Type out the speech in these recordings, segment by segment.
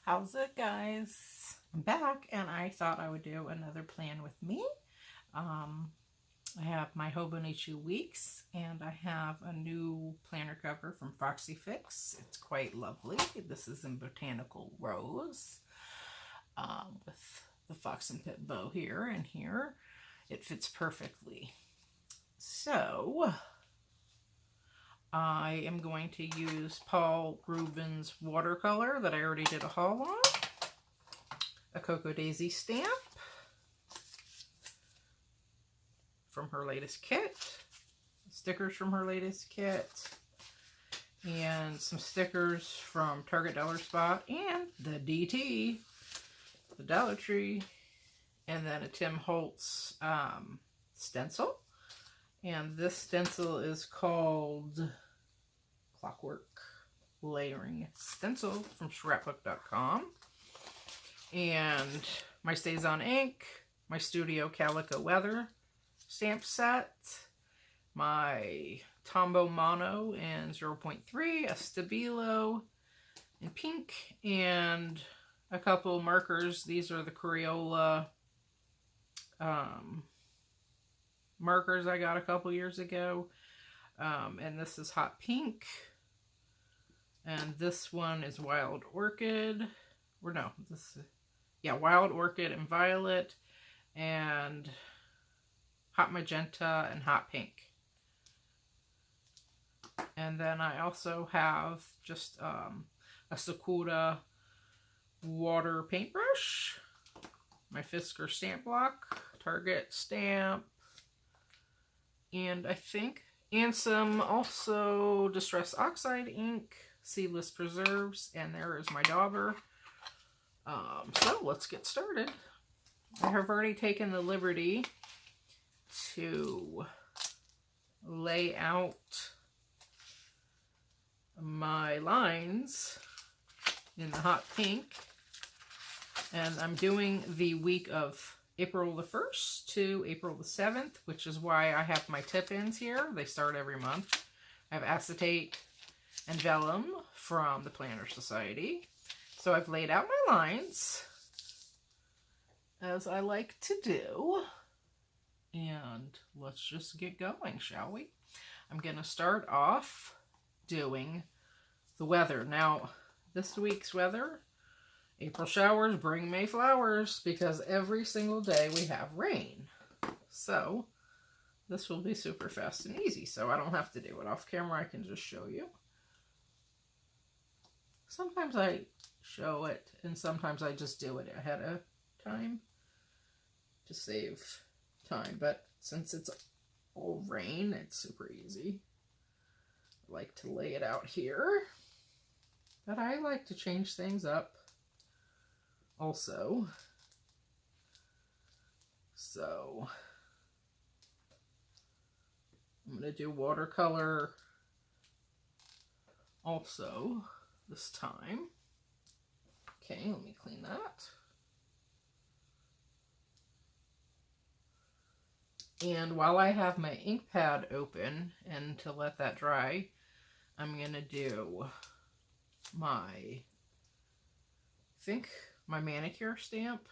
How's it, guys? I'm back, and I thought I would do another plan with me. Um, I have my Hobonichi Weeks, and I have a new planner cover from Foxy Fix. It's quite lovely. This is in Botanical Rose with the fox and pit bow here and here. It fits perfectly. So, I am going to use Paul Rubens watercolor that I already did a haul on, a Cocoa Daisy stamp from her latest kit, stickers from her latest kit, and some stickers from Target Dollar Spot and the DT, the Dollar Tree, and then a Tim Holtz stencil. And this stencil is called Clockwork Layering Stencil from scrapbook.com. And my Stays on Ink, my Studio Calico Weather stamp set, my Tombow Mono in 0.3, a Stabilo in pink, and a couple markers. These are the Crayola markers I got a couple years ago. And this is hot pink. And this one is wild orchid. Or no, this is, yeah, wild orchid and violet. And hot magenta and hot pink. And then I also have just a Sakura water paintbrush. My Fisker stamp block, Target stamp. And I think, and some also Distress Oxide ink, Seedless Preserves, and there is my dauber. So let's get started. I have already taken the liberty to lay out my lines in the hot pink, and I'm doing the week of April the 1st to April the 7th, which is why I have my tip-ins here. They start every month. I have acetate and vellum from the Planner Society. So I've laid out my lines, as I like to do. And let's just get going, shall we? I'm going to start off doing the weather. Now, this week's weather, April showers bring May flowers, because every single day we have rain. So this will be super fast and easy, so I don't have to do it off camera. I can just show you. Sometimes I show it, and sometimes I just do it ahead of time to save time. But since it's all rain, it's super easy. I like to lay it out here, but I like to change things up also. So I'm going to do watercolor also this time. Okay, let me clean that. And while I have my ink pad open and to let that dry, I'm going to do my, my manicure stamp,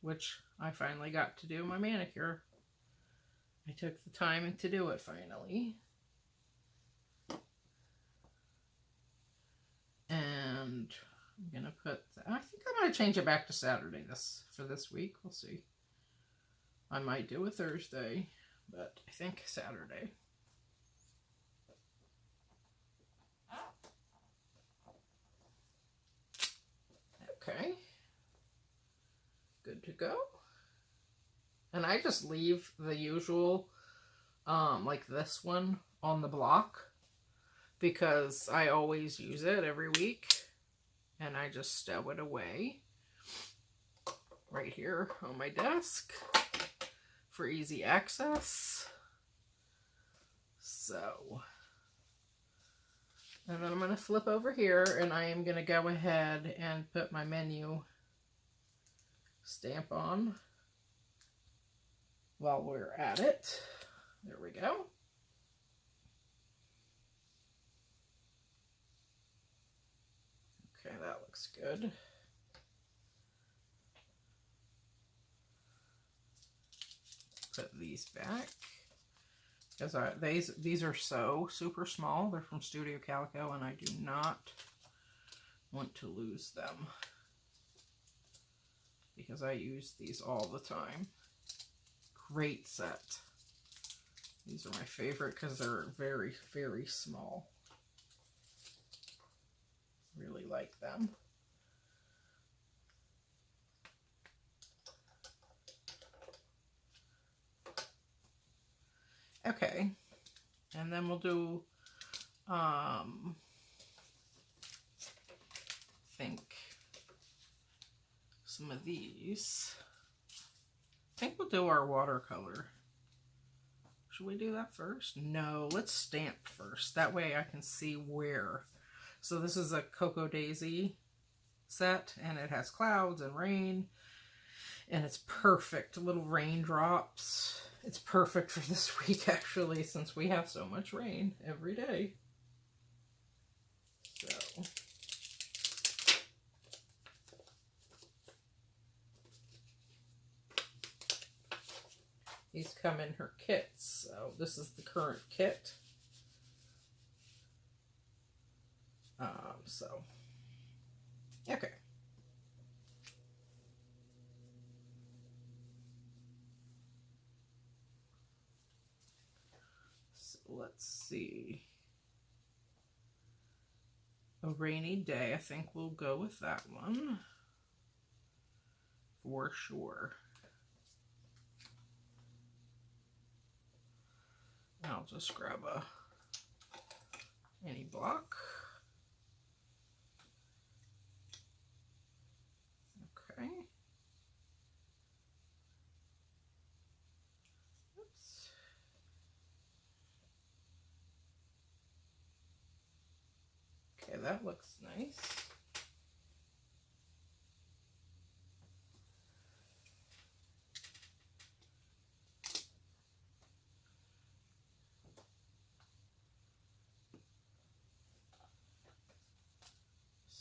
which I finally got to do my manicure. I took the time to do it finally. And I'm going to put, I think I'm going to change it back to Saturday for this week. We'll see. I might do a Thursday, but I think Saturday. Okay. Good to go. And I just leave the usual, like this one on the block, because I always use it every week, and I just stow it away right here on my desk for easy access. So, and then I'm going to flip over here, and I am going to go ahead and put my menu stamp on while we're at it. There we go. Okay, that looks good. Put these back. Because these are so super small. They're from Studio Calico, and I do not want to lose them. Because I use these all the time. Great set. These are my favorite because they're very, very small. Really like them. Okay, and then we'll do, I think some of these. I think we'll do our watercolor. Should we do that first? No, let's stamp first. That way I can see where. So this is a Cocoa Daisy set, and it has clouds and rain, and it's perfect. Little raindrops. It's perfect for this week, actually, since we have so much rain every day. So, these come in her kits. So this is the current kit. Okay. So let's see. A rainy day, I think we'll go with that one. For sure. I'll just grab any block. Okay. Oops. Okay, that looks nice.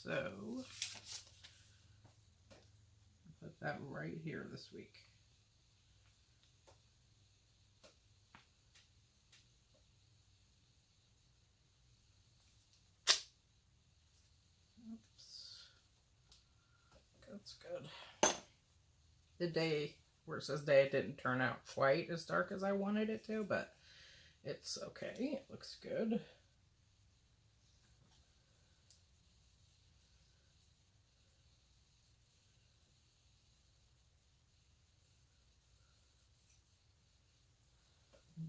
So, put that right here this week. Oops. That's good. The day, where it says day, it didn't turn out quite as dark as I wanted it to, but it's okay. It looks good.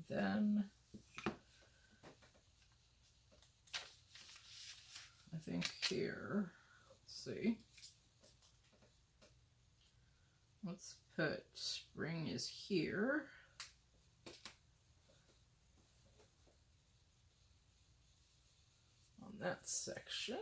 Then I think here, let's see. Let's put spring is here. On that section.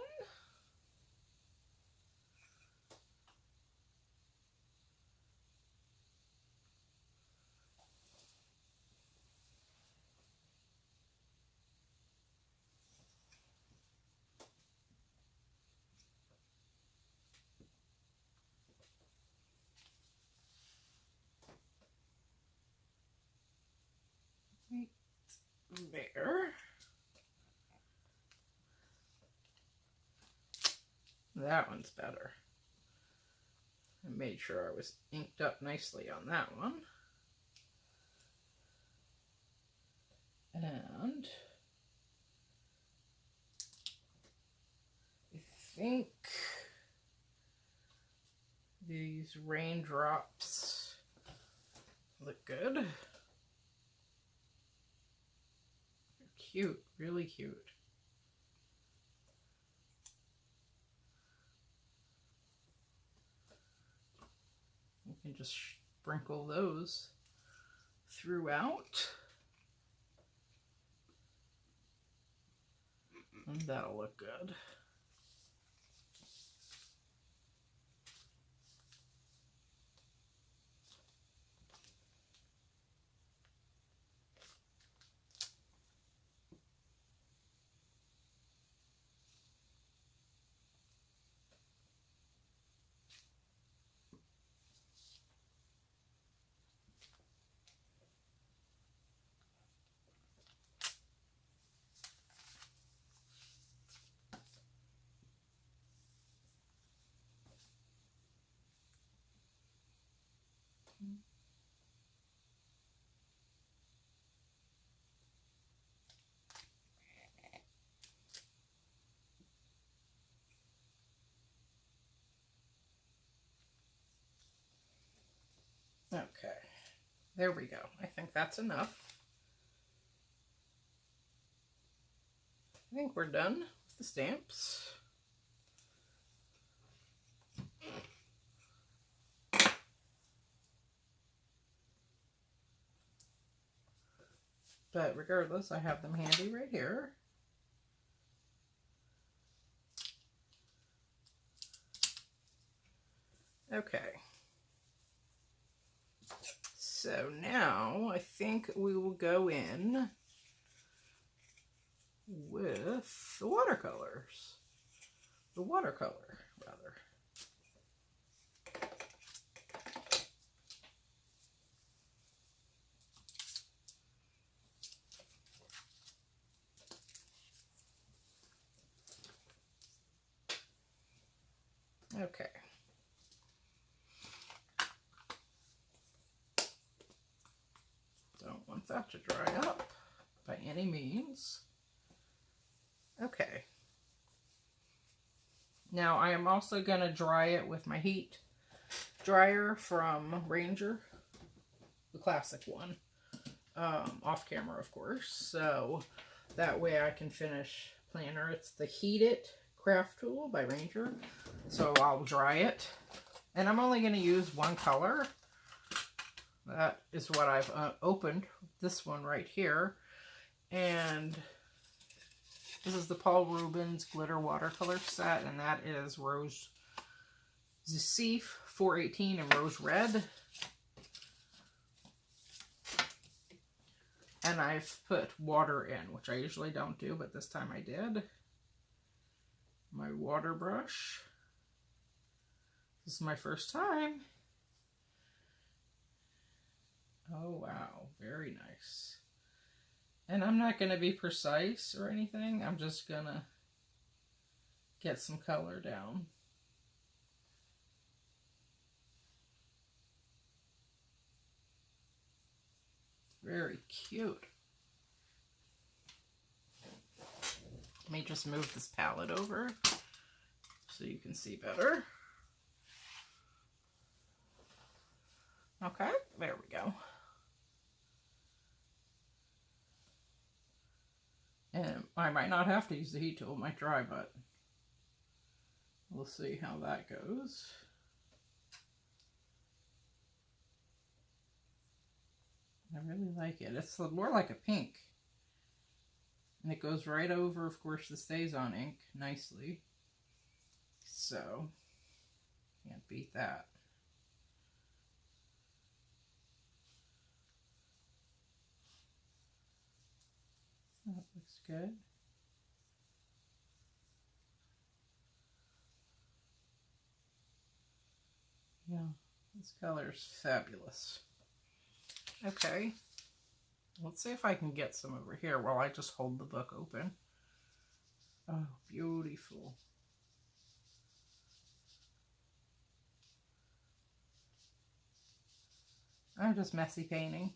There. That one's better. I made sure I was inked up nicely on that one. And I think these raindrops look good. They're cute, really cute. You can just sprinkle those throughout. And that'll look good. Okay, there we go. I think that's enough. I think we're done with the stamps. But regardless, I have them handy right here. Okay. So now I think we will go in with the watercolors. The watercolor, rather. Okay. Don't want that to dry up by any means. Okay. Now I am also going to dry it with my heat dryer from Ranger, the classic one, off camera of course, so that way I can finish planner. It's the Heat It craft tool by Ranger, so I'll dry it, and I'm only going to use one color. That is what I've opened, this one right here, and this is the Paul Rubens glitter watercolor set, and that is Rose Zicif 418 and Rose Red. And I've put water in, which I usually don't do, but this time I did. My water brush. This is my first time. Oh wow, very nice. And I'm not going to be precise or anything. I'm just going to get some color down. Very cute. Let me just move this palette over so you can see better. Okay, there we go. And I might not have to use the heat tool, it might dry, but we'll see how that goes. I really like it. It's more like a pink. And it goes right over, of course, the StazOn ink nicely. So, can't beat that. That looks good. Yeah, this color is fabulous. Okay, let's see if I can get some over here while I just hold the book open. Oh, beautiful. I'm just messy painting.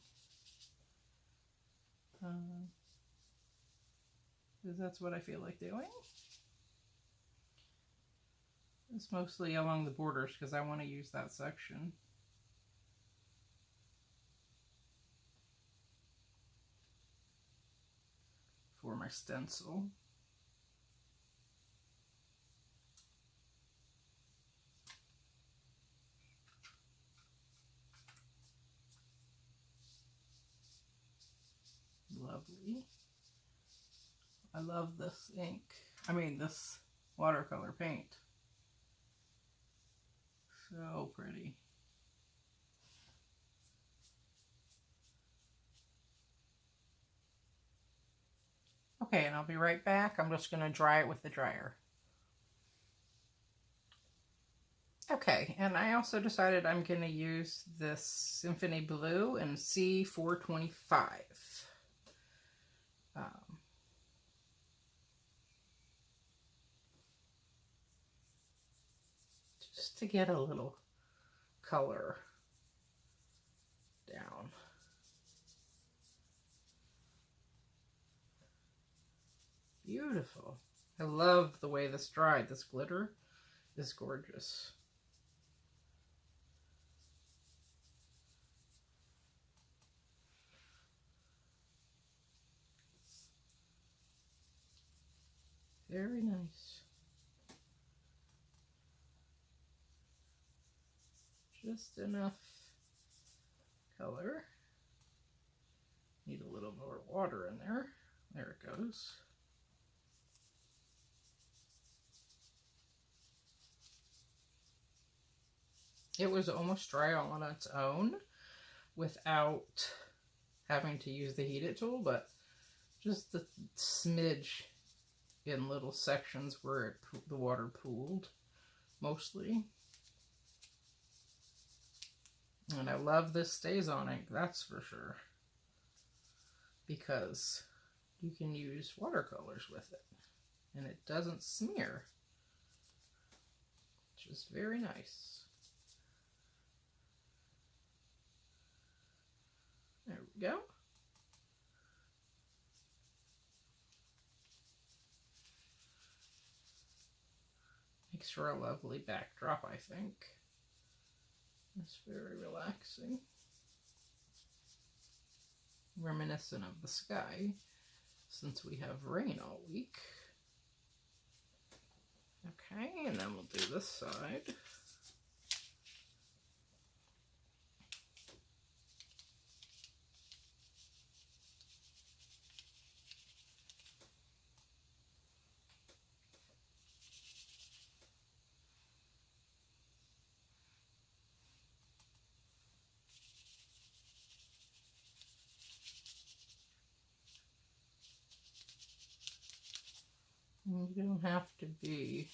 Because that's what I feel like doing. It's mostly along the borders because I want to use that section. For my stencil. Lovely. I love this ink. I mean, this watercolor paint. So pretty. Okay, and I'll be right back. I'm just going to dry it with the dryer. Okay, and I also decided I'm going to use this Symphony Blue in C425. Just to get a little color down. Beautiful. I love the way this dried. This glitter is gorgeous. very nice. Just enough color. Need a little more water in there. There it goes. It was almost dry all on its own without having to use the heated tool, but just the smidge in little sections where the water pooled mostly. And I love this stays on ink, that's for sure, because you can use watercolors with it and it doesn't smear, which is very nice. There we go. Makes for a lovely backdrop, I think. It's very relaxing. Reminiscent of the sky, since we have rain all week. Okay, and then we'll do this side. You don't have to be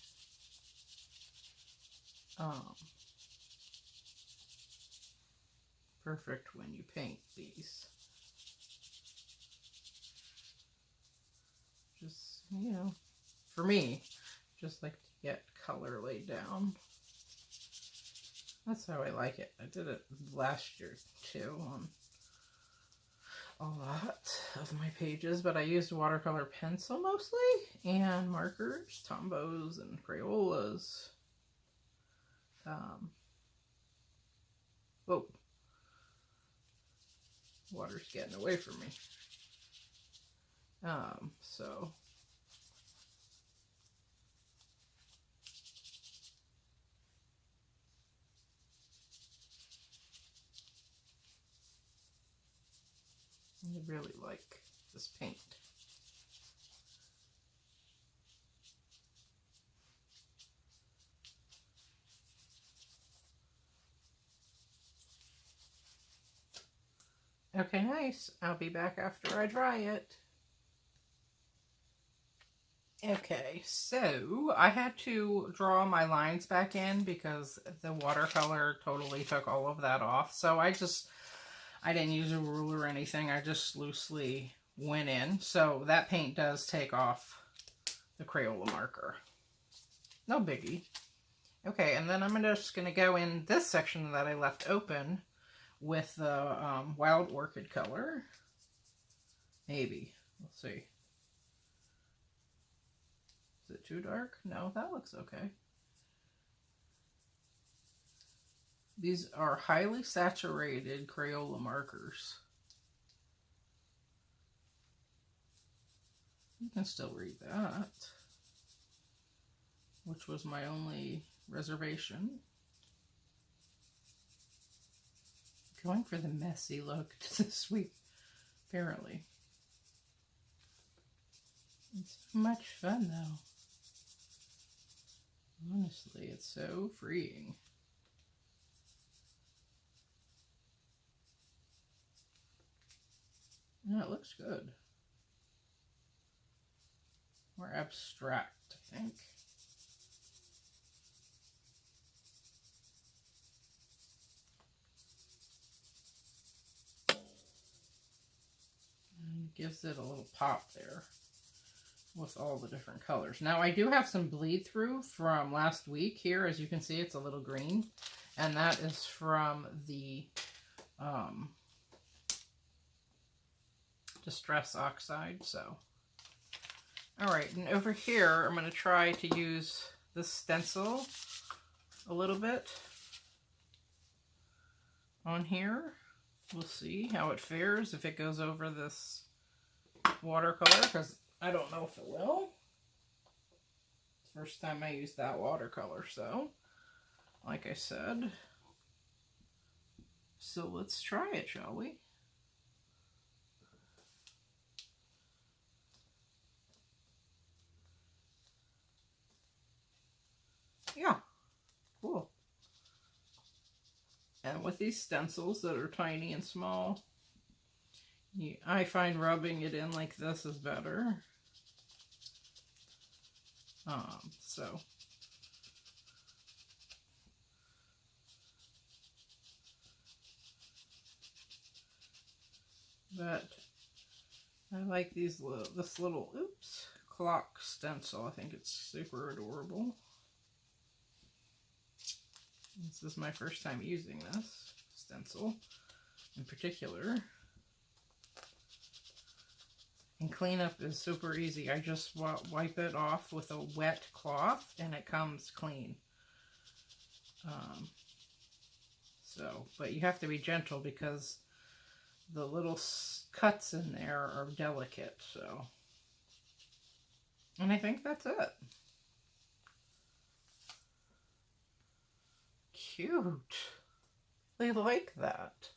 perfect when you paint these. Just, you know, for me, just like to get color laid down. That's how I like it. I did it last year too on a lot of my pages, but I used watercolor pencil mostly, and markers, Tombos, and Crayolas. Whoa. Water's getting away from me. So I really like this paint. Okay, nice. I'll be back after I dry it. Okay, so I had to draw my lines back in because the watercolor totally took all of that off. So I didn't use a ruler or anything. I just loosely went in. So that paint does take off the Crayola marker. No biggie. Okay, and then I'm just going to go in this section that I left open with the Wild Orchid color. Maybe. Let's see. Is it too dark? No, that looks okay. These are highly saturated Crayola markers. You can still read that, which was my only reservation. Going for the messy look this week, apparently. It's so much fun, though. Honestly, it's so freeing. No, it looks good. More abstract, I think. And it gives it a little pop there with all the different colors. Now, I do have some bleed through from last week here. As you can see, it's a little green. And that is from the Distress Oxide. So, alright, and over here, I'm going to try to use this stencil a little bit on here. We'll see how it fares, if it goes over this watercolor, because I don't know if it will. First time I used that watercolor, so like I said. So let's try it, shall we? Yeah, cool. And with these stencils that are tiny and small, I find rubbing it in like this is better. So but I like this little clock stencil. I think it's super adorable. This is my first time using this stencil in particular. And cleanup is super easy. I just wipe it off with a wet cloth and it comes clean. But you have to be gentle because the little cuts in there are delicate, so. And I think that's it. Cute. I like that.